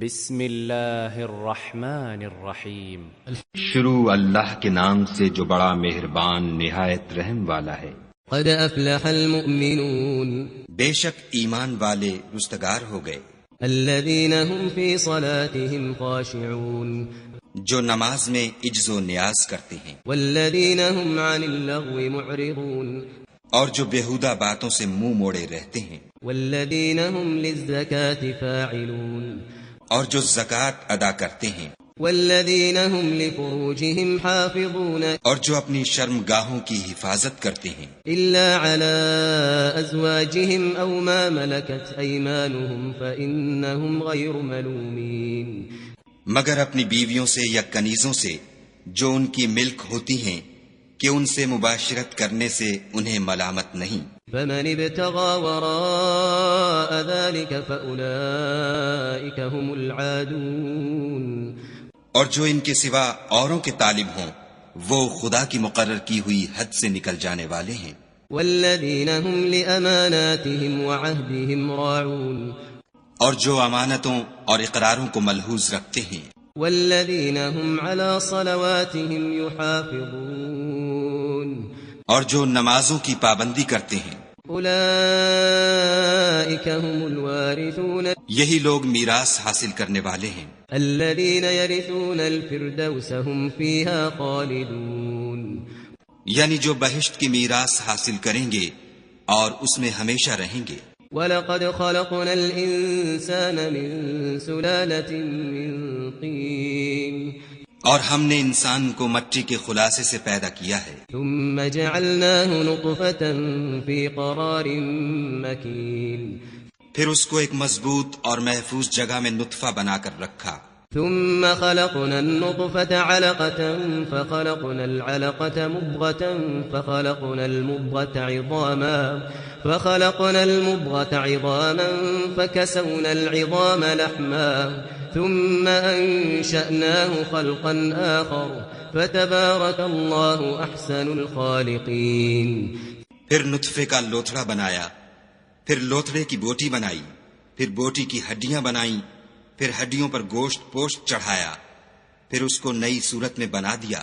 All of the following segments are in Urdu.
بسم اللہ الرحمن الرحیم۔ شروع اللہ کے نام سے جو بڑا مہربان نہایت رحم والا ہے۔ قد افلح المؤمنون، بے شک ایمان والے رستگار ہو گئے، الذين هم في صلاتهم خاشعون، جو نماز میں عجز و نیاز کرتے ہیں، والذين هم عن اللغو معرضون، اور جو بیہودہ باتوں سے منہ موڑے رہتے ہیں، والذين هم للزكاة فاعلون، اور جو زکوٰۃ ادا کرتے ہیں، والذين هم لفروجهم حافظون، اور جو اپنی شرمگاہوں کی حفاظت کرتے ہیں، إلا على أزواجهم أو ما ملكت أيمانهم فإنهم غير ملومين، مگر اپنی بیویوں سے یا کنیزوں سے جو ان کی ملک ہوتی ہیں کہ ان سے مباشرت کرنے سے انہیں ملامت نہیں۔ فمن ابتغى وراء ذلك فأولئك هم العادون، اور جو ان کے سوا اوروں کے طالب ہوں وہ خدا کی مقرر کی ہوئی حد سے نکل جانے والے ہیں۔ والذين هم لأماناتهم وعهدهم راعون، اور جو امانتوں اور اقراروں کو ملحوظ رکھتے ہیں، والذين هم على صلواتهم يحافظون، اور جو نمازوں کی پابندی کرتے ہیں، أولئك هم الوارثون، یہی لوگ میراث حاصل کرنے والے ہیں، الذين يرثون الفردوس هم فيها خالدون، یعنی جو بہشت کی میراث حاصل کریں گے اور اس میں ہمیشہ رہیں گے۔ وَلَقَدْ خَلَقْنَا الْإِنسَانَ مِنْ سُلَالَةٍ مِّن طِينٍ، اور ہم نے انسان کو مٹی کے خلاصے سے پیدا کیا ہے، ثُمَّ جَعَلْنَاهُ نُطْفَةً فِي قَرَارٍ مَّكِينٍ، پھر اس کو ایک مضبوط اور محفوظ جگہ میں نطفہ بنا کر رکھا، ثم خلقنا النطفة علقة فخلقنا العلقة مضغة فخلقنا المضغة عظاما فكسونا العظام لحما ثم أنشأناه خلقا آخر فتبارك الله أحسن الخالقين۔ پھر نطفے کا لوتھڑا بنایا، پھر لوتھڑے کی بوٹی بنائی، پھر بوٹی کی ہڈیاں بنائیں، پھر ہڈیوں پر گوشت پوشت چڑھایا، پھر اس کو نئی صورت میں بنا دیا،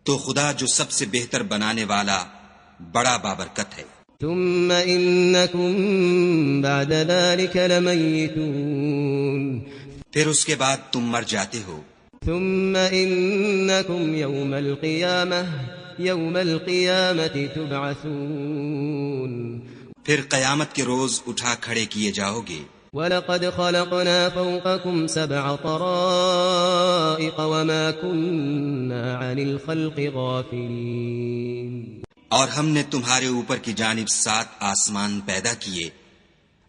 تو خدا جو سب سے بہتر بنانے والا بڑا بابرکت ہے۔ ثم إنكم بعد ذلك لميتون، پھر اس کے بعد تم مر جاتے ہو، ثم إنكم يوم القيامة تبعثون، پھر قیامت کے روز اٹھا کھڑے کیے جاؤ گے۔ وَلَقَدْ خَلَقْنَا فَوْقَكُمْ سَبْعَ طَرَائِقَ وَمَا كُنَّا عَنِ الْخَلْقِ غَافِلِينَ، اور ہم نے تمہارے اوپر کی جانب 7 آسمان پیدا کیے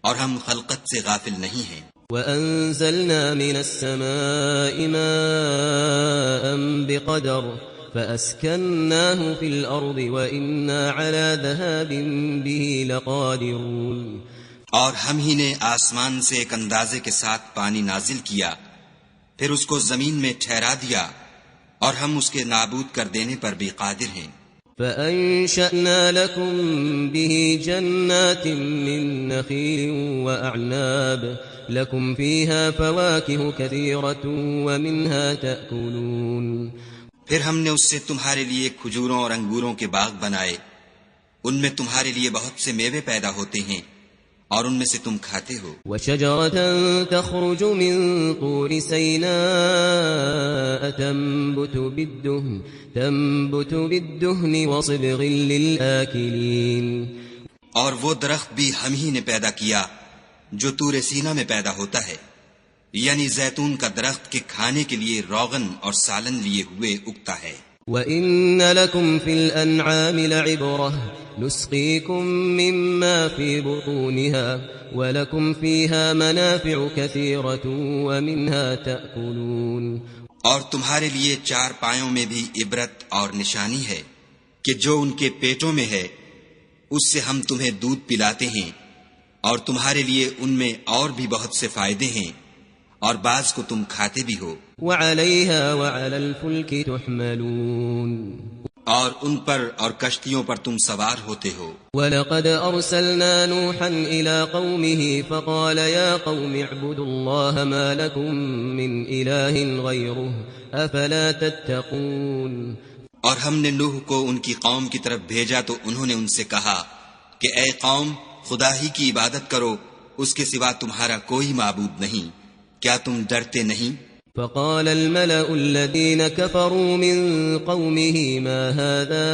اور ہم خلقت سے غافل نہیں ہیں۔ وَأَنزَلْنَا مِنَ السَّمَاءِ مَاءً بِقَدَرٍ فَأَسْكَنَّاهُ فِي الْأَرْضِ وَإِنَّا عَلَى ذَهَابٍ بِهِ لَقَادِرُونَ، اور ہم ہی نے آسمان سے ایک اندازے کے ساتھ پانی نازل کیا، پھر اس کو زمین میں ٹھہرا دیا، اور ہم اس کے نابود کر دینے پر بھی قادر ہیں۔ فَأَنشَأْنَا لَكُم بِهِ جَنَّاتٍ مِّن نَّخِيلٍ وَأَعْنَابٍ لَكُمْ فِيهَا فَوَاكِهُ كَثِيرَةٌ وَمِنْهَا تَأْكُلُونَ، پھر ہم نے اس سے تمہارے لیے کھجوروں اور انگوروں کے باغ بنائے، ان میں تمہارے لیے بہت سے میوے پیدا ہوتے ہیں اور ان میں سے تم کھاتے ہو۔ وَشَجَرَةً تَخْرُجُ مِن طُورِ سَيْنَاءَ تَنبُتُ بِالدُّهْنِ وَصِبْغٍ لِّلْآكِلِينَ، اور وہ درخت بھی ہم ہی نے پیدا کیا جو طور سینا میں پیدا ہوتا ہے، یعنی زیتون کا درخت کے کھانے کے لیے روغن اور سالن لیے ہوئے اگتا ہے۔ وَإِنَّ لَكُمْ فِي الْأَنْعَامِ لَعِبْرَةً نُسْقِيكُم مِّمَّا فِي بُطُونِهَا وَلَكُمْ فِيهَا مَنَافِعُ كَثِيرَةٌ وَمِنْهَا تَأْكُلُونَ، اور تمہارے لیے 4 پایوں میں بھی عبرت اور نشانی ہے کہ جو ان کے پیٹوں میں ہے اس سے ہم تمہیں دودھ پلاتے ہیں، اور تمہارے لیے ان میں اور بھی بہت سے فائدے ہیں، اور بعض کو تم کھاتے بھی ہو۔ وَعَلَيْهَا وَعَلَى الْفُلْكِ تُحْمَلُونَ، اور ان پر اور کشتیوں پر تم سوار ہوتے ہو. وَلَقَدْ أَرْسَلْنَا نُوحًا إِلَىٰ قَوْمِهِ فَقَالَ يَا قَوْمِ اعْبُدُوا اللَّهَ مَا لَكُم مِّنْ إِلَٰهٍ غَيْرُهُ أَفَلَا تَتَّقُونَ. اور ہم نے نوح کو ان کی قوم کی طرف بھیجا تو انہوں نے ان سے کہا کہ اے قوم، خدا ہی کی عبادت کرو، اس کے سوا تمہارا کوئی معبود نہیں، کیا تم ڈرتے نہیں؟ فقال الملأ الذين كفروا من قومه ما هذا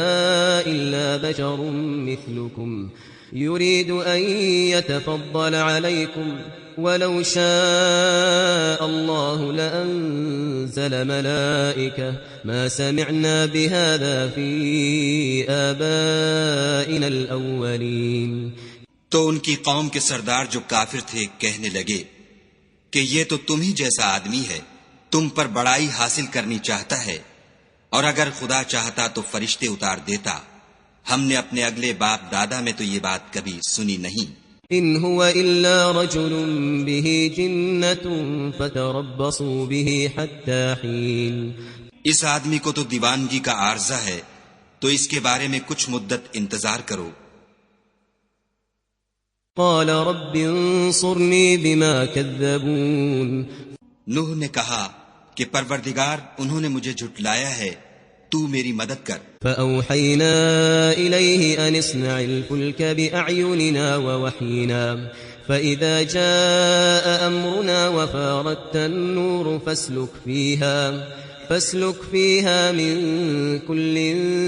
إلا بشر مثلكم يريد أن يتفضل عليكم ولو شاء الله لأنزل ملائكة ما سمعنا بهذا في آبائنا الأولين. تو ان کی قوم کے سردار جو کافر تھے کہنے لگے کہ یہ تو تم ہی جیسا آدمی ہے، تم پر بڑائی حاصل کرنی چاہتا ہے، اور اگر خدا چاہتا تو فرشتے اتار دیتا. ہم نے اپنے اگلے باپ دادا میں تو یہ بات کبھی سنی نہیں. ان هو الا رجل به جنة فتربصوا به حتى حين. اس آدمی کو تو دیوانگی کا عارضہ ہے، تو اس کے بارے میں کچھ مدت انتظار کرو. قال رب انصرني بما كذبون. نوح نے کہا کہ پروردگار، انہوں نے مجھے جھٹلایا ہے، تو میری مدد کر. فأوحينا إليه أن اصنع الفلك بأعيننا ووحينا فإذا جاء أمرنا وفارت النور فاسلك فيها من كل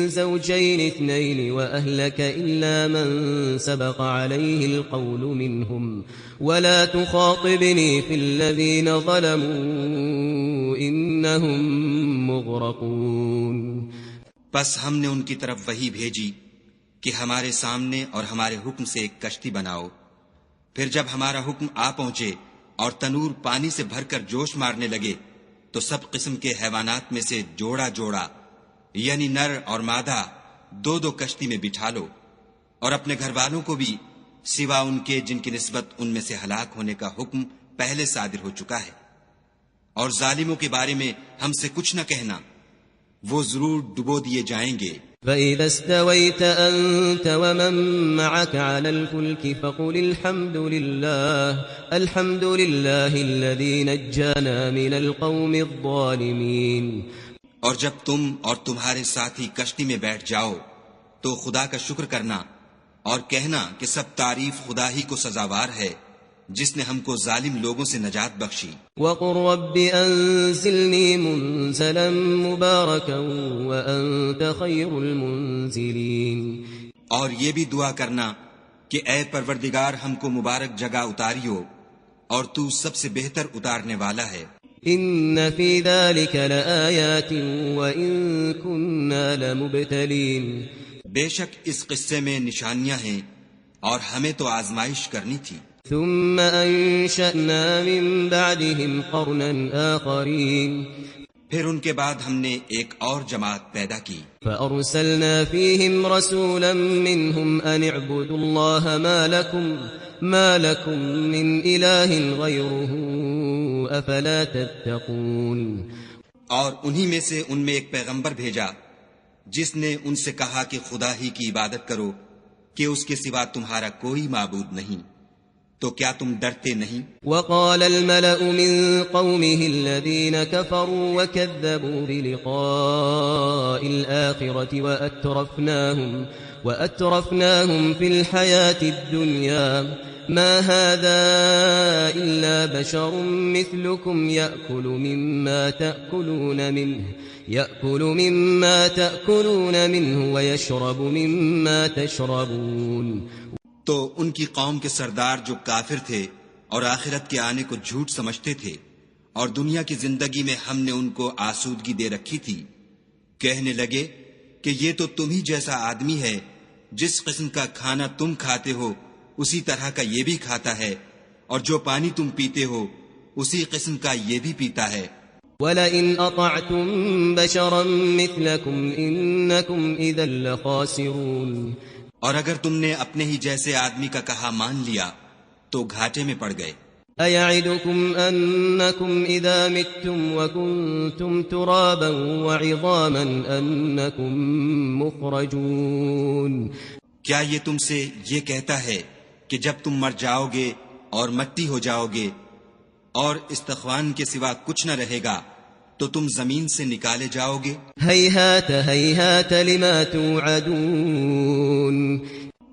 زوجين اثنين وأهلك إلا من سبق عليه القول منهم ولا تخاطبني في الذين ظلموا إنهم مغرقون. پس ہم نے ان کی طرف وحی بھیجی کہ ہمارے سامنے اور ہمارے حکم سے ایک کشتی بناؤ. پھر جب ہمارا حکم آ پہنچے اور تنور پانی سے بھر کر جوش مارنے لگے تو سب قسم کے حیوانات میں سے جوڑا جوڑا یعنی نر اور مادہ دو دو کشتی میں بٹھا لو، اور اپنے گھر والوں کو بھی سوا ان کے جن کی نسبت ان میں سے ہلاک ہونے کا حکم پہلے صادر ہو چکا ہے. اور ظالموں کے بارے میں ہم سے کچھ نہ کہنا، وہ ضرور ڈبو دیے جائیں گے. فَإِذَا اسْتَوَيْتَ أَنْتَ وَمَن مَّعَكَ عَلَى الْفُلْكِ فَقُلِ الْحَمْدُ لِلَّهِ الَّذِي نَجَّانَا مِنَ الْقَوْمِ الظَّالِمِينَ. اور جب تم اور تمہارے ساتھی کشتی میں بیٹھ جاؤ تو خدا کا شکر کرنا اور کہنا کہ سب تعریف خدا ہی کو سزاوار ہے جس نے ہم کو ظالم لوگوں سے نجات بخشی. وَقُلْ رَبِّ أَنزِلْنِي مُنزَلًا مُبَارَكًا وَأَنْتَ خَيْرُ الْمُنزِلِينَ. اور یہ بھی دعا کرنا کہ اے پروردگار ہم کو مبارک جگہ اتاریو اور تو سب سے بہتر اتارنے والا ہے. إِنَّ فِي ذَلِكَ لَآيَاتٍ وَإِن كُنَّا لَمُبْتَلِينَ. بے شک اس قصے میں نشانیاں ہیں اور ہمیں تو آزمائش کرنی تھی. ثم أنشأنا من بعدهم قرنا آخرين. پھر ان کے بعد ہم نے ایک اور جماعت پیدا کی. فأرسلنا فيهم رسولا منهم أن اعبدوا الله ما لكم من إله غيره أفلا تتقون. اور انہی میں سے ان میں ایک پیغمبر بھیجا جس نے ان سے کہا کہ خدا ہی کی عبادت کرو کہ اس کے سوا تمہارا کوئی معبود نہیں، تو کیا تم ڈرتے نہیں؟ وقال الملأ من قومه الذين كفروا وكذبوا بلقاء الآخرة وأترفناهم في الحياة الدنيا ما هذا إلا بشر مثلكم يأكل مما تأكلون منه ويشرب مما تشربون. تو ان کی قوم کے سردار جو کافر تھے اور آخرت کے آنے کو جھوٹ سمجھتے تھے اور دنیا کی زندگی میں ہم نے ان کو آسودگی دے رکھی تھی، کہنے لگے کہ یہ تو تم ہی جیسا آدمی ہے، جس قسم کا کھانا تم کھاتے ہو اسی طرح کا یہ بھی کھاتا ہے، اور جو پانی تم پیتے ہو اسی قسم کا یہ بھی پیتا ہے. وَلَئِنْ أَطَعْتُمْ بَشَرًا مِثْلَكُمْ إِنَّكُمْ إِذًا لَخَاسِرُونَ. اور اگر تم نے اپنے ہی جیسے آدمی کا کہا مان لیا تو گھاٹے میں پڑ گئے. أَيَعِدُكُمْ أَنَّكُمْ إِذَا مِتُّمْ وَكُنْتُمْ تُرَابًا وَعِظَامًا أَنَّكُمْ مُخْرَجُونَ کیا یہ تم سے یہ کہتا ہے کہ جب تم مر جاؤ گے اور مٹی ہو جاؤ گے اور استخوان کے سوا کچھ نہ رہے گا تو تم زمین سے نکالے جاؤ گے؟ هَيْهَاتَ هَيْهَاتَ لِمَا تُوعَدُونَ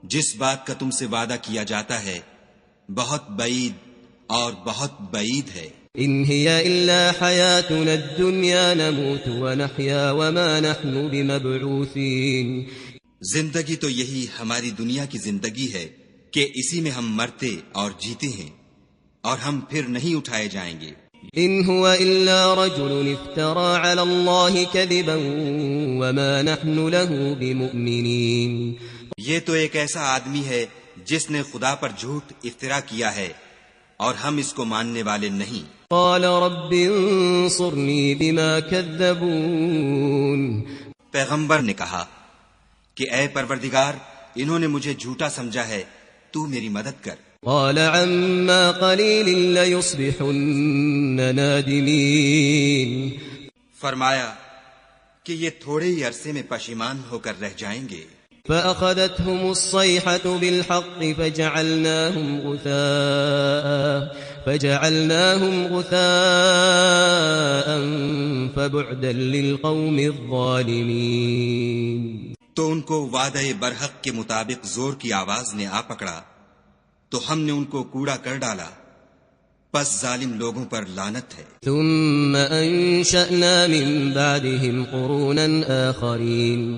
جس بات کا تم سے وعدہ کیا جاتا ہے بہت بعید اور بہت بعید ہے۔ إِنْ هِيَ إِلَّا حَيَاتُنَا الدُّنْيَا نَمُوتُ وَنَحْيَا وَمَا نَحْنُ بِمَبْعُوثِينَ زندگی تو یہی ہماری دنیا کی زندگی ہے کہ اسی میں ہم مرتے اور جیتے ہیں اور ہم پھر نہیں اٹھائے جائیں گے۔ إِنْ هُوَ إِلَّا رَجُلٌ افْتَرَى عَلَى اللَّهِ كَذِبًا وَمَا نَحْنُ لَهُ بِمُؤْمِنِينَ یہ تو ایک ایسا آدمی ہے جس نے خدا پر جھوٹ افترا کیا ہے اور ہم اس کو ماننے والے نہیں۔ قَالَ رَبِّ انصُرْنِي بِمَا كَذَّبُونَ پیغمبر نے کہا کہ اے پروردگار انہوں نے مجھے جھوٹا سمجھا ہے، تو میری مدد کر۔ قال عما قليل ليصبحن نادمين فرمایا کہ یہ تھوڑے ہی عرصے میں پشیمان ہو کر رہ جائیں گے۔ فأخذتهم الصيحة بالحق فجعلناهم غثاء فبعدا للقوم الظالمين تو ان کو وعدہ برحق کے مطابق زور کی آواز نے آ پکڑا تو ہم نے ان کو کوڑا کر ڈالا، پس ظالم لوگوں پر لعنت ہے۔ ثم انشأنا من بعدهم قرونا آخرين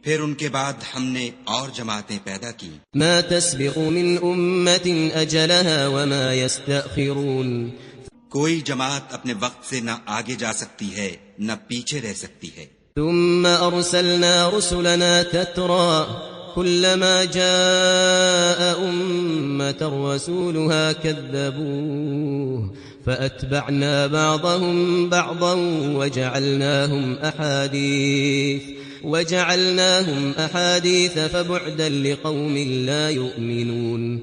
پھر ان کے بعد ہم نے اور جماعتیں پیدا کی۔ ما تسبق من أمة أجلها وما يستأخرون کوئی جماعت اپنے وقت سے نہ آگے جا سکتی ہے نہ پیچھے رہ سکتی ہے۔ ثم أرسلنا رسلنا تترى كلما جاء أمة رسولها كذبوه فأتبعنا بعضهم بعضا وجعلناهم أحاديث فبعدا لقوم لا يؤمنون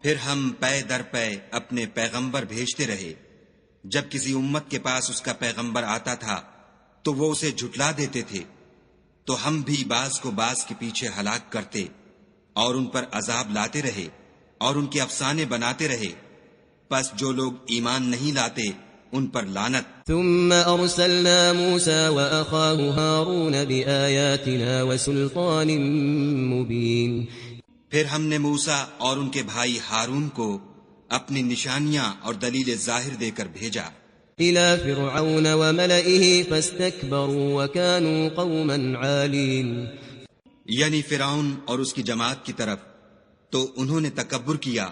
پھر ہم پے در پے اپنے پیغمبر بھیجتے رہے، جب کسی امت کے پاس اس کا پیغمبر آتا تھا تو وہ اسے جھٹلا دیتے تھے، تو ہم بھی بعض کو بعض کے پیچھے ہلاک کرتے اور ان پر عذاب لاتے رہے اور ان کے افسانے بناتے رہے، پس جو لوگ ایمان نہیں لاتے ان پر لعنت۔ ثم أرسلنا موسى وأخاه هارون بآياتنا وسلطان مبين پھر ہم نے موسیٰ اور ان کے بھائی ہارون کو اپنی نشانیاں اور دلیل ظاہر دے کر بھیجا إلى فرعون وملئه فاستكبروا وكانوا قوما عالين یعنی فرعون اور اس کی جماعت کی طرف، تو انہوں نے تکبر کیا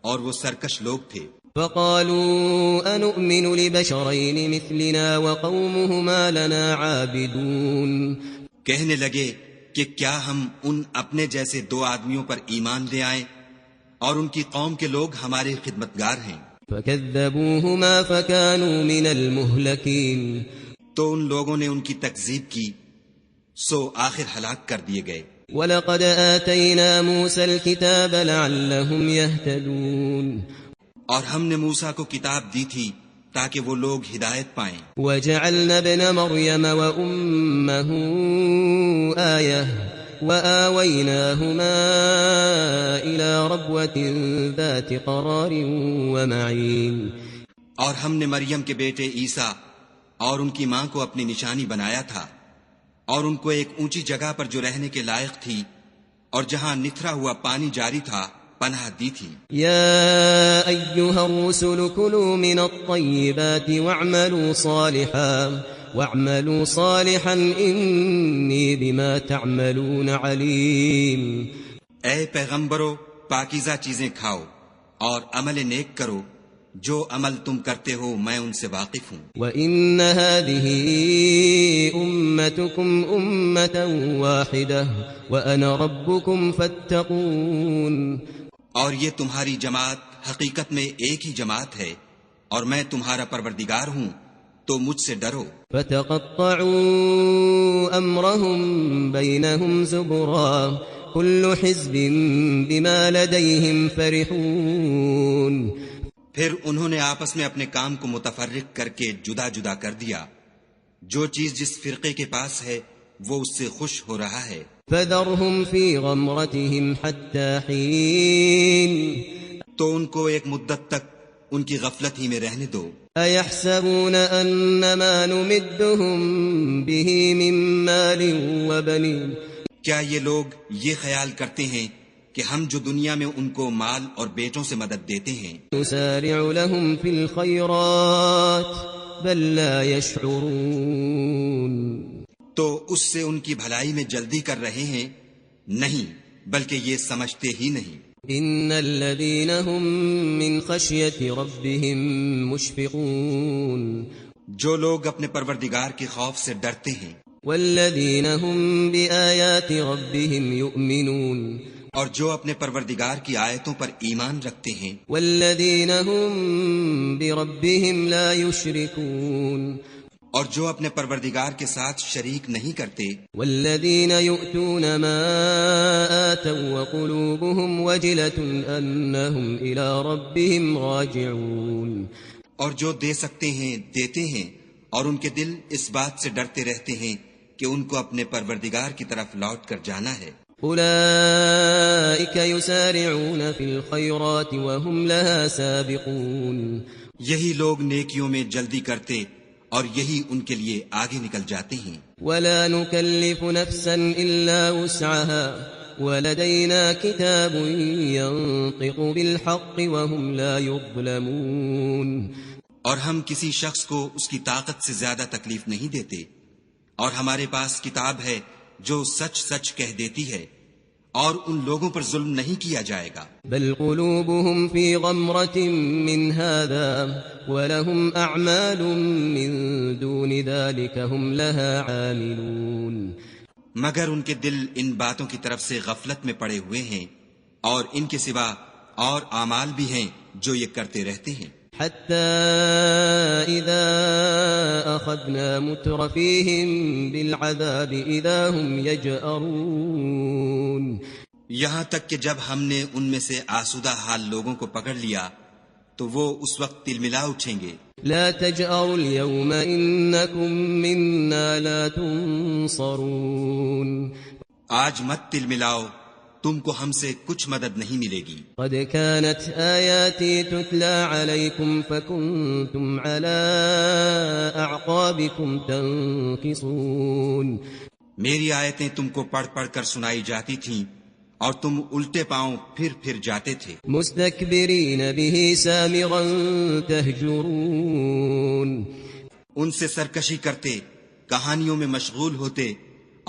اور وہ سرکش لوگ تھے۔ فقالوا أنؤمن لبشرين مثلنا وقومهما لنا عابدون کہنے لگے کہ کیا ہم ان اپنے جیسے دو آدمیوں پر ایمان لے آئیں اور ان کی قوم کے لوگ ہمارے خدمتگار ہیں؟ فكذبوهما فكانوا من المهلكين تو ان لوگوں نے ان کی تکذیب کی، سو آخر ہلاک کر دیے گئے۔ وَلَقَدْ آتَيْنَا مُوسَى الْكِتَابَ لَعَلَّهُمْ يَهْتَدُونَ اور ہم نے موسیٰ کو کتاب دی تھی تاکہ وہ لوگ ہدایت پائیں۔ وَجَعَلْنَا ابْنَ مَرْيَمَ وَأُمَّهُ آيَةً وَآوَيْنَاهُمَا إِلَى رَبْوَةٍ ذَاتِ قَرَارٍ وَمَعِينٍ اور ہم نے مریم کے بیٹے عیسیٰ اور ان کی ماں کو اپنی نشانی بنایا تھا اور ان کو ایک اونچی جگہ پر جو رہنے کے لائق تھی اور جہاں نتھرا ہوا پانی جاری تھا پناہ دی تھی۔ يا أيها الرسل كلوا من الطيبات واعملوا صالحا إني بما تعملون عليم اے پیغمبرو پاکیزہ چیزیں کھاؤ اور عمل نیک کرو، جو عمل تم کرتے ہو میں ان سے واقف ہوں۔ وَإِنَّ هَذِهِ أُمَّتُكُمْ أُمَّةً وَاحِدَةً وَأَنَا رَبُّكُمْ فَاتَّقُونَ اور یہ تمہاری جماعت حقیقت میں ایک ہی جماعت ہے اور میں تمہارا پروردگار ہوں، تو مجھ سے ڈرو۔ فَتَقَطَّعُوا أَمْرَهُمْ بَيْنَهُمْ زُبُرًا كُلُّ حِزْبٍ بِمَا لَدَيْهِمْ فَرِحُونَ پھر انہوں نے آپس میں اپنے کام کو متفرق کر کے جدا جدا کر دیا. جو چیز جس فرقے کے پاس ہے وہ اس سے خوش ہو رہا ہے. فذرهم في غمرتهم حتى حين تو ان کو ایک مدت تک ان کی غفلت ہی میں رہنے دو. أيحسبون أن ما نمدهم به من مال وبنين کیا یہ لوگ یہ خیال کرتے ہیں کہ ہم جو دنیا میں ان کو مال اور بیٹوں سے مدد دیتے ہیں نسارع لهم في الخيرات بل لا يشعرون تو اس سے ان کی بھلائی میں جلدی کر رہے ہیں؟ نہیں، بلکہ یہ سمجھتے ہی نہیں. ان الذين هم من خشية ربهم مشفقون جو لوگ اپنے پروردگار کے خوف سے ڈرتے ہیں والذين هم بآيات ربهم يؤمنون اور جو اپنے پروردگار کی آیتوں پر ایمان رکھتے ہیں والذين هم بربهم لا يشركون اور جو اپنے پروردگار کے ساتھ شریک نہیں کرتے والذين يؤتون ما آتوا وقلوبهم وجلة أنهم إلى ربهم راجعون اور جو دے سکتے ہیں دیتے ہیں اور ان کے دل اس بات سے ڈرتے رہتے ہیں کہ ان کو اپنے پروردگار کی طرف لوٹ کر جانا ہے. أولئك يسارعون في الخيرات وهم لها سابقون یہی لوگ نیکیوں میں جلدی کرتے اور یہی ان کے لیے آگے نکل جاتے ہیں. ولا نكلف نفسا إلا وسعها ولدينا كتاب ينطق بالحق وهم لا يظلمون اور ہم کسی شخص کو اس کی طاقت سے زیادہ تکلیف نہیں دیتے اور ہمارے پاس کتاب ہے جو سچ سچ کہہ دیتی ہے اور ان لوگوں پر ظلم نہیں کیا جائے گا. بل قلوبهم في غمرة من هذا ولهم أعمال من دون ذلك هم لها عاملون مگر ان کے دل ان باتوں کی طرف سے غفلت میں پڑے ہوئے ہیں اور ان کے سوا اور اعمال بھی ہیں جو یہ کرتے رہتے ہیں. حتى إذا أخذنا مترفيهم بالعذاب إذا هم يجأرون یہاں تک کہ جب ہم نے ان میں سے آسودہ حال لوگوں کو پکڑ لیا تو وہ اس وقت تلملا اٹھیں گے. لا تجأروا اليوم إنكم منا لا تنصرون آج مت تلملاؤ، تم کو ہم سے کچھ مدد نہیں ملے گی. قد كانت آياتي تتلى عليكم فكنتم على أعقابكم تنكصون میری آیتیں تم کو پڑھ پڑھ کر سنائی جاتی تھیں اور تم الٹے پاؤں پھر جاتے تھے. مستكبرين به سامرا تهجرون ان سے سرکشی کرتے، کہانیوں میں مشغول ہوتے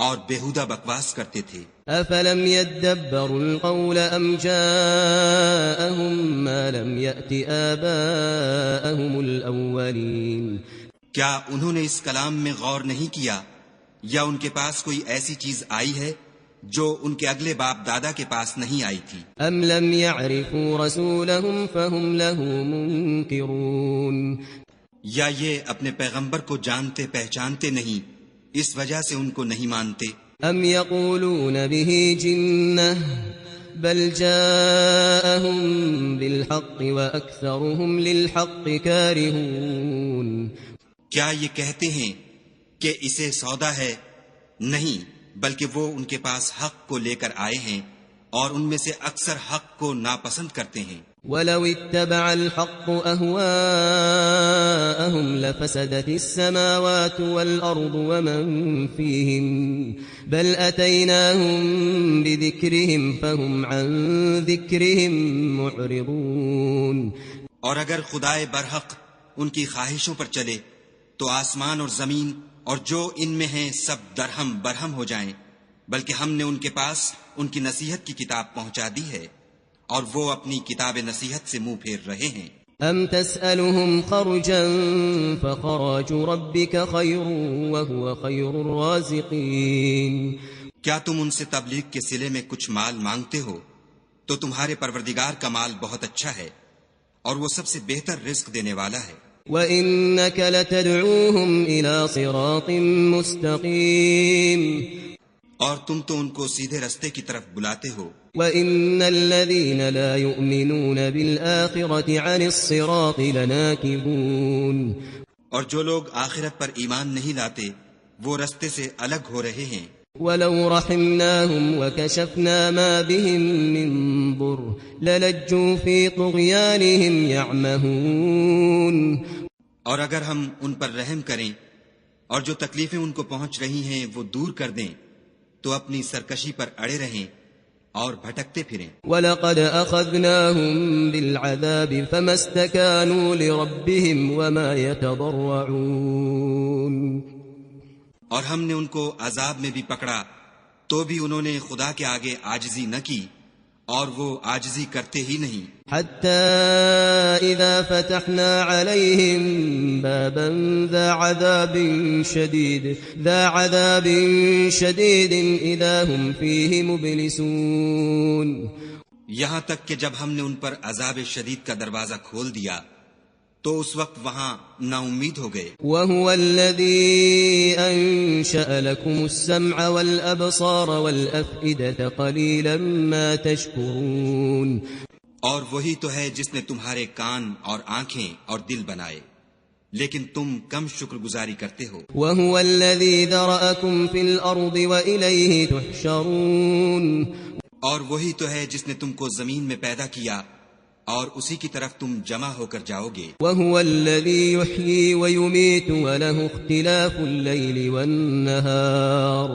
اور بیہودہ بکواس کرتے تھے. أفلم يدبروا القول أم جاءهم ما لم يأت آباءهم الأولين کیا انہوں نے اس کلام میں غور نہیں کیا یا ان کے پاس کوئی ایسی چیز آئی ہے جو ان کے اگلے باپ دادا کے پاس نہیں آئی تھی؟ أم لم يعرفوا رسولهم فهم له منكرون یا یہ اپنے پیغمبر کو جانتے پہچانتے نہیں اس وجہ سے ان کو نہیں مانتے؟ ام يقولون به جنة بل جاءهم بالحق وأكثرهم للحق كارهون کیا یہ کہتے ہیں کہ اسے سودا ہے؟ نہیں، بلکہ وہ ان کے پاس حق کو لے کر آئے ہیں اور ان میں سے اکثر حق کو ناپسند کرتے ہیں. ولو اتبع الحق أهواءهم لفسدت السماوات والأرض ومن فيهن بل أتيناهم بذكرهم فهم عن ذكرهم معرضون اور اگر خدائے برحق ان کی خواہشوں پر چلے تو آسمان اور زمین اور جو ان میں ہیں سب درہم برہم ہو جائیں، بلکہ ہم نے ان کے پاس ان کی نصیحت کی کتاب پہنچا دی ہے اور وہ اپنی کتاب نصیحت سے منہ پھیر رہے ہیں. ام تسألهم خرجا فخراج ربك خير وهو خير الرازقين کیا تم ان سے تبلیغ کے صلے میں کچھ مال مانگتے ہو تو تمہارے پروردگار کا مال بہت اچھا ہے اور وہ سب سے بہتر رزق دینے والا ہے. وَإِنَّكَ لَتَدْعُوهُمْ إِلَى صِرَاطٍ مُسْتَقِيمٍ اور تم تو ان کو سیدھے رستے کی طرف بلاتے ہو، وَإِنَّ الَّذِينَ لَا يُؤْمِنُونَ بِالْآخِرَةِ عَنِ الصِّرَاطِ لَنَاكِبُونَ، اور جو لوگ آخرت پر ایمان نہیں لاتے وہ رستے سے الگ ہو رہے ہیں۔ وَلَوْ رَحِمْنَاهُمْ وَكَشَفْنَا مَا بِهِمْ مِنْ ضُرٍّ لَلَجُّوا فِي طُغْيَانِهِمْ يَعْمَهُونَ، اور اگر ہم ان پر رحم کریں اور جو تکلیفیں ان کو پہنچ رہی ہیں وہ دور کر دیں تو اپنی سرکشی پر اڑے رہیں اور بھٹکتے پھریں۔ وَلَقَدْ أَخَذْنَاهُمْ بِالْعَذَابِ فَمَا اسْتَكَانُوا لِرَبِّهِمْ وَمَا يَتَضَرَّعُونَ، اور ہم نے ان کو عذاب میں بھی پکڑا تو بھی انہوں نے خدا کے آگے عاجزی نہ کی اور وہ عاجزی کرتے ہی نہیں، حتى إذا فتحنا عليهم بابا ذا عذاب شديد إذا هم فيه مبلسون، یہاں تک کہ جب ہم نے ان پر عذاب شدید کا دروازہ کھول دیا تو اس وقت وہاں نا امید ہو گئے۔ وهو الذي أنشأ لكم السمع والأبصار والأفئدة قليلا ما تشكرون، اور وہی تو ہے جس نے تمہارے کان اور آنکھیں اور دل بنائے، لیکن تم کم شکر گزاری کرتے ہو۔ وهو الذي ذرأكم في الأرض وإليه تحشرون، اور وہی تو ہے جس نے تم کو زمین میں پیدا کیا اور اسی کی طرف تم جمع ہو کر جاؤ گے۔ وهو الذي يحيي ويميت وله اختلاف الليل والنهار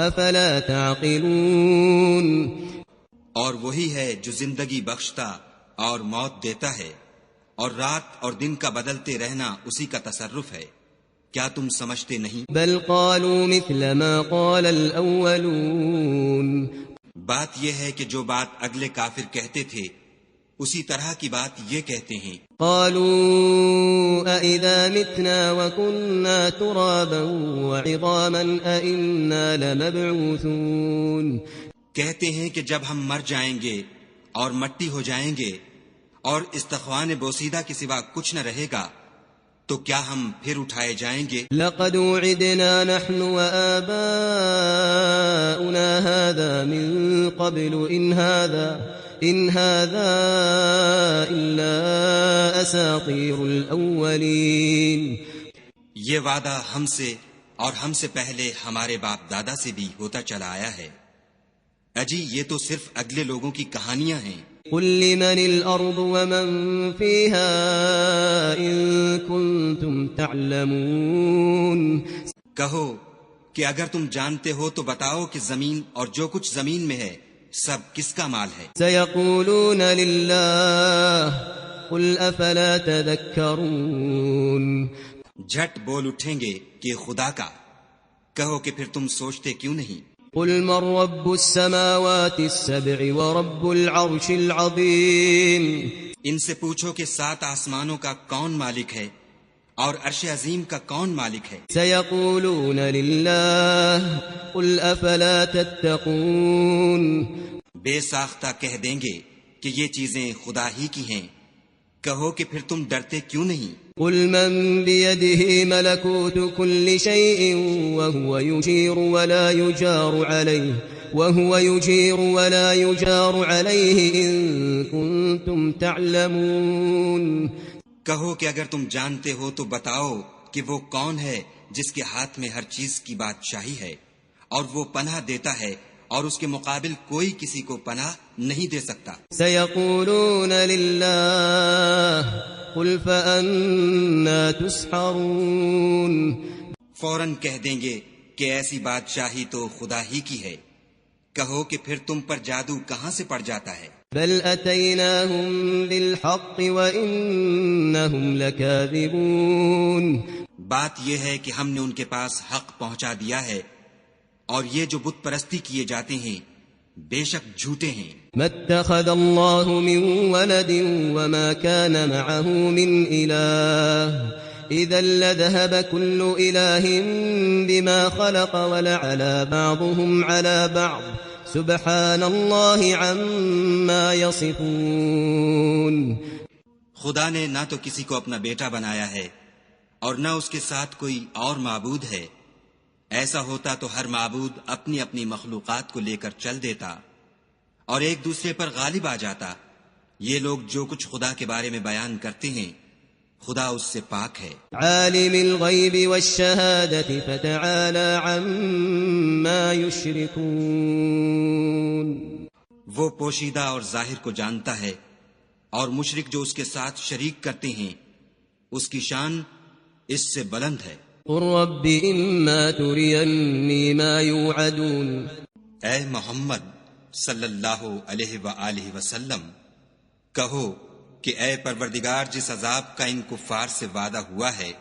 أفلا تعقلون، اور وہی ہے جو زندگی بخشتا اور موت دیتا ہے، اور رات اور دن کا بدلتے رہنا اسی کا تصرف ہے، کیا تم سمجھتے نہیں؟ بل قالوا مثل ما قال الأولون، بات یہ ہے کہ جو بات اگلے کافر کہتے تھے اسی طرح کی بات یہ کہتے ہیں۔ قالوا أإذا متنا وكنا ترابا وعظاما أإنا لمبعوثون، کہتے ہیں کہ جب ہم مر جائیں گے اور مٹی ہو جائیں گے اور استخوان بوسیدہ کے سوا کچھ نہ رہے گا تو کیا ہم پھر اٹھائے جائیں گے؟ لقد وعدنا نحن وآباؤنا هذا من قبل إن هذا إلا أساطير الأولين، یہ وعدہ ہم سے اور ہم سے پہلے ہمارے باپ دادا سے بھی ہوتا چلا آیا ہے، اجی یہ تو صرف اگلے لوگوں کی کہانیاں ہیں۔ قل لمن الأرض ومن فيها إن كنتم تعلمون، کہو کہ اگر تم جانتے ہو تو بتاؤ کہ زمین اور جو کچھ زمین میں ہے سب کس کا مال ہے؟ سيقولون لله قل أفلا تذكرون، جھٹ بول اٹھیں گے کہ خدا کا، کہو کہ پھر تم سوچتے کیوں نہیں؟ قل من رب السماوات السبع ورب العرش العظيم، ان سے پوچھو کہ 7 آسمانوں کا کون مالک ہے اور عرش عظیم کا کون مالک ہے؟ سيقولون لله قل أفلا تتقون، بے ساختہ کہہ دیں گے کہ یہ چیزیں خدا ہی کی ہیں، کہو کہ پھر تم ڈرتے کیوں نہیں؟ قل من بيده ملكوت كل شيء وهو يجير ولا يجار عليه إن كنتم تعلمون، کہو کہ اگر تم جانتے ہو تو بتاؤ کہ وہ کون ہے جس کے ہاتھ میں ہر چیز کی بادشاہی ہے اور وہ پناہ دیتا ہے اور اس کے مقابل کوئی کسی کو پناہ نہیں دے سکتا۔ سيقولون لله قل فأنا تسحرون، فوراً کہہ دیں گے کہ ایسی بادشاہی تو خدا ہی کی ہے، کہو کہ پھر تم پر جادو کہاں سے پڑ جاتا ہے؟ بل أتيناهم بالحق وإنهم لكاذبون، بات یہ ہے کہ ہم نے ان کے پاس حق پہنچا دیا ہے اور یہ جو بت پرستی کیے جاتے ہیں بے شک جھوٹے ہیں۔ ما اتخذ الله من ولد وما كان معه من إله إذا لذهب كل إله بما خلق ولعلى بعضهم على بعض سبحان الله عما يصفون، خدا نے نہ تو کسی کو اپنا بیٹا بنایا ہے اور نہ اس کے ساتھ کوئی اور معبود ہے، ایسا ہوتا تو ہر معبود اپنی اپنی مخلوقات کو لے کر چل دیتا اور ایک دوسرے پر غالب آ جاتا۔ یہ لوگ جو کچھ خدا کے بارے میں بیان کرتے ہیں خدا اس سے پاک ہے۔ عالم الغیب والشہادة فتعالی عما یشرکون، وہ پوشیدہ اور ظاہر کو جانتا ہے، اور مشرک جو اس کے ساتھ شریک کرتے ہیں اس کی شان اس سے بلند ہے۔ قل رب اما ترینی ما یوعدون، اے محمد صلی اللہ علیہ وآلہ وسلم کہو کہ اے پروردگار جس عذاب کا ان کفار سے وعدہ ہوا ہے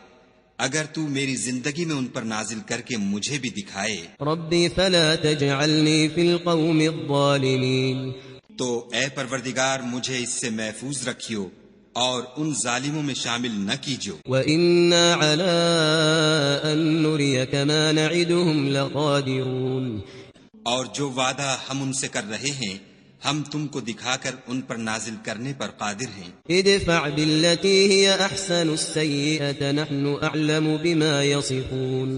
اگر تو میری زندگی میں ان پر نازل کر کے مجھے بھی دکھائے، ربی فلا تجعلنی فی القوم الظالمین، تو اے پروردگار مجھے اس سے محفوظ رکھیو اور ان ظالموں میں شامل نہ کیجو۔ وَإِنَّا عَلَىٰ أَن نُّرِيَكَ مَا نَعِدُهُمْ لَقَادِرُونَ، اور جو وعدہ ہم ان سے کر رہے ہیں ہم تم کو دکھا کر ان پر نازل کرنے پر قادر ہیں۔ ادفع بالتي هي احسن السيئة نحن اعلم بما يصفون،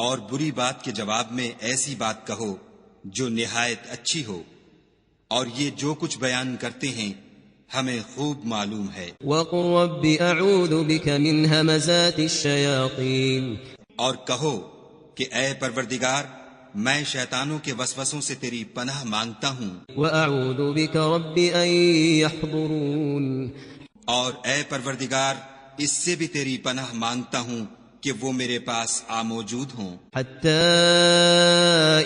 اور بری بات کے جواب میں ایسی بات کہو جو نہایت اچھی ہو، اور یہ جو کچھ بیان کرتے ہیں ہمیں خوب معلوم ہے۔ وقل رب اعوذ بك من همزات الشياطين، اور کہو کہ اے پروردگار میں شیطانوں کے وسوسوں سے تیری پناہ مانگتا ہوں، واعوذ بك رب ان يحضرون، اور اے پروردگار اس سے بھی تیری پناہ مانگتا ہوں کہ وہ میرے پاس آ موجود ہوں۔ حتى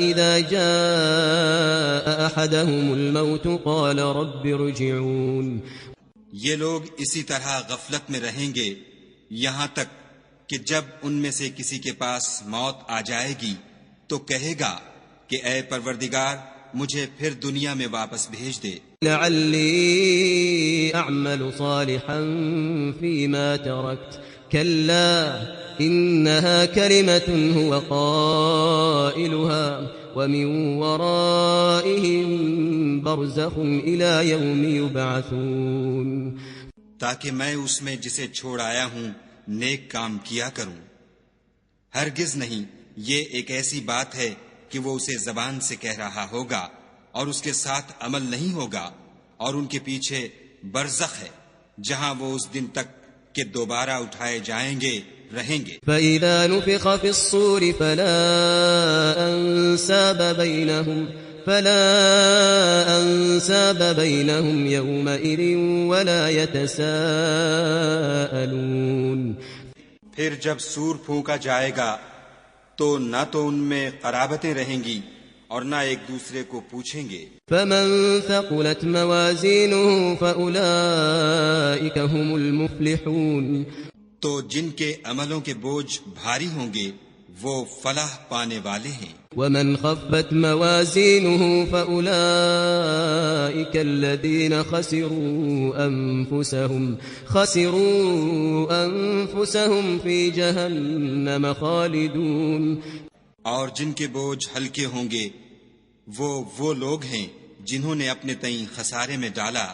اذا جاء احدهم الموت قال رب ارجعون، یہ لوگ اسی طرح غفلت میں رہیں گے یہاں تک کہ جب ان میں سے کسی کے پاس موت آ جائے گی تو کہے گا کہ اے پروردگار مجھے پھر دنیا میں واپس بھیج دے، لعلی اعمل صالحا فيما تركت كلا انها كلمة هو قائلها ومن ورائهم برزخ الى يوم يبعثون، تاکہ میں اس میں جسے چھوڑ آیا ہوں نیک کام کیا کروں۔ ہرگز نہیں، یہ ایک ایسی بات ہے کہ وہ اسے زبان سے کہہ رہا ہوگا اور اس کے ساتھ عمل نہیں ہوگا، اور ان کے پیچھے برزخ ہے جہاں وہ اس دن تک کہ دوبارہ اٹھائے جائیں گے رہیں گے۔ فإذا نفخ في الصور فلا أنساب بينهم يومئذ ولا يتساءلون، پھر جب سور پھونکا جائے گا تو نہ تو ان میں قرابتیں رہیں گی اور نہ ایک دوسرے کو پوچھیں گے۔ فمن ثقلت موازینه فأولئك هم المفلحون، تو جن کے عملوں کے بوجھ بھاری ہوں گے وہ فلاح پانے والے ہیں۔ ومن خفت موازینه فأولئك الذين خسروا أنفسهم في جهنم خالدون، اور جن کے بوجھ ہلکے ہوں گے وہ لوگ ہیں جنہوں نے اپنے تئیں خسارے میں ڈالا،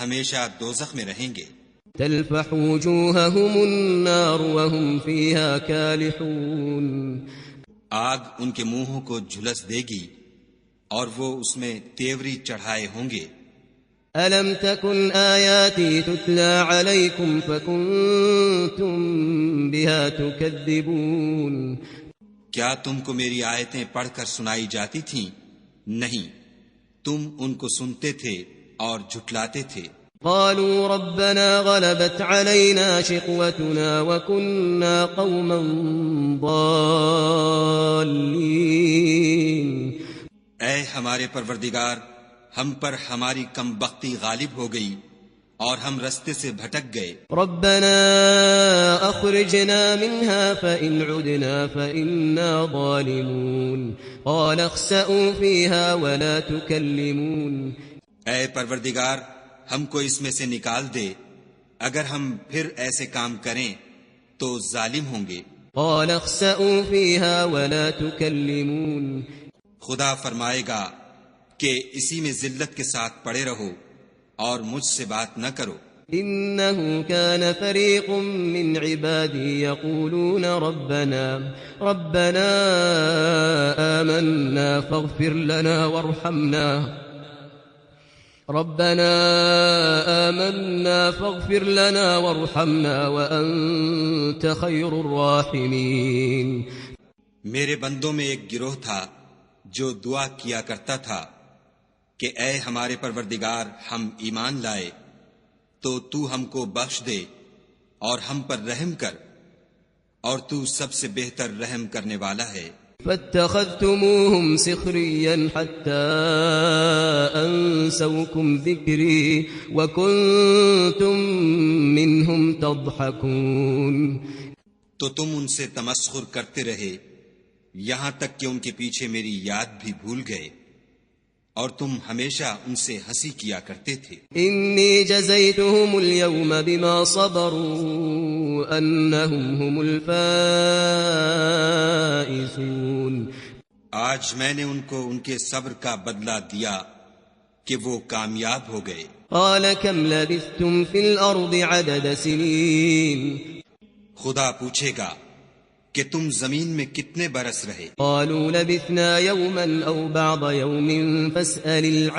ہمیشہ دوزخ میں رہیں گے۔ تلفح وجوههم النار وهم فيها كالحون، آگ ان کے منہوں کو جھلس دے گی اور وہ اس میں تیوری چڑھائے ہوں گے۔ ألم تكن آياتي تتلى عليكم فكنتم بها تكذبون، کیا تم کو میری آیتیں پڑھ کر سنائی جاتی تھیں؟ نہیں، تم ان کو سنتے تھے اور جھٹلاتے تھے۔ قالوا ربنا غلبت علينا شقوتنا وكنا قوما ضالين، اے ہمارے پروردگار ہم پر ہماری کم بختی غالب ہو گئی اور ہم رستے سے بھٹک گئے۔ ربنا اخرجنا منها فإن عدنا فإنا ظالمون قال اخسئوا فيها ولا تكلمون، اے پروردگار ہم کو اس میں سے نکال دے، اگر ہم پھر ایسے کام کریں تو ظالم ہوں گے۔ قال اخسئوا فيها ولا تكلمون، خدا فرمائے گا کہ اسی میں ذلت کے ساتھ پڑے رہو اور مجھ سے بات نہ کرو۔ إنه كان فريق من عبادي يقولون ربنا آمنا فاغفر لنا وارحمنا وأنت خير الراحمين. میرے بندوں میں ایک گروہ تھا جو دعا کیا کرتا تھا کہ اے ہمارے پروردگار، ہم ایمان لائے تو تو ہم کو بخش دے اور ہم پر رحم کر، اور تو سب سے بہتر رحم کرنے والا ہے. فاتخذتموهم سخريا حتى أنسوكم ذكري وكنتم منهم تضحكون. تو تم ان سے تمسخر کرتے رہے یہاں تک کہ ان کے پیچھے میری یاد بھی بھول گئے، اور تم ہمیشہ ان سے ہنسی کیا کرتے تھے. انی جزیتهم اليوم بما صبروا انہم هم الفائزون. آج میں نے ان کو ان کے صبر کا بدلہ دیا کہ وہ کامیاب ہو گئے. قال كم لبثتم في الارض عدد سنین. خدا پوچھے گا کہ تم زمین میں کتنے برس رہے. قالوا لبثنا يوما او بعض يوم فاسأل العادين.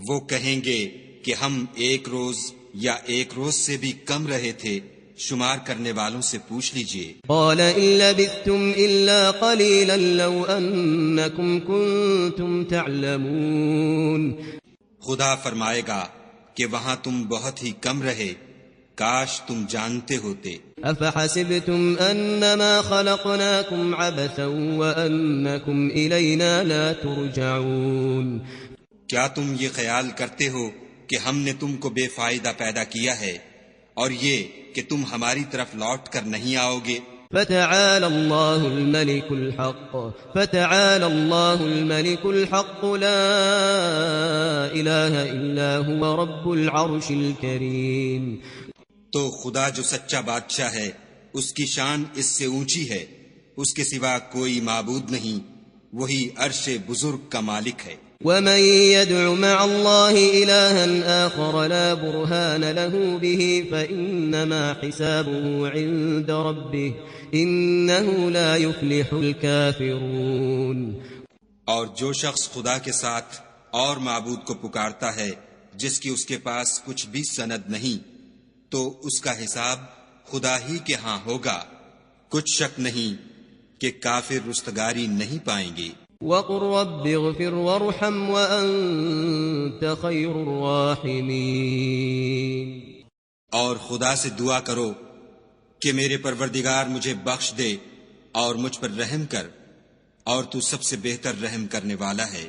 وہ کہیں گے کہ ہم ایک روز یا ایک روز سے بھی کم رہے تھے، شمار کرنے والوں سے پوچھ لیجئے. قال ان لبثتم الا قليلا لو انكم كنتم تعلمون. خدا فرمائے گا کہ وہاں تم بہت ہی کم رہے، کاش تم جانتے ہوتے. افحسبتم انما خلقناكم عبثا وانكم الينا لا ترجعون. کیا تم یہ خیال کرتے ہو کہ ہم نے تم کو بے فائدہ پیدا کیا ہے اور یہ کہ تم ہماری طرف لوٹ کر نہیں آؤ گے؟ فتعالى الله الملك الحق لا اله الا هو رب العرش الكريم. تو خدا جو سچا بادشاہ ہے، اس کی شان اس سے اونچی ہے، اس کے سوا کوئی معبود نہیں، وہی عرش بزرگ کا مالک ہے. ومن يدع مع الله إلها آخر لا برهان له به فإنما حسابه عند ربه إنه لا يفلح الكافرون. اور جو شخص خدا کے ساتھ اور معبود کو پکارتا ہے جس کی اس کے پاس کچھ بھی سند نہیں، تو اس کا حساب خدا ہی کے ہاں ہوگا. کچھ شک نہیں کہ کافر رستگاری نہیں پائیں گے. وَقُلْ رَبِّ اغْفِرْ وَارْحَمْ وَأَنْتَ خَيْرُ الرَّاحِمِينَ. اور خدا سے دعا کرو کہ میرے پروردگار مجھے بخش دے اور مجھ پر رحم کر، اور تو سب سے بہتر رحم کرنے والا ہے.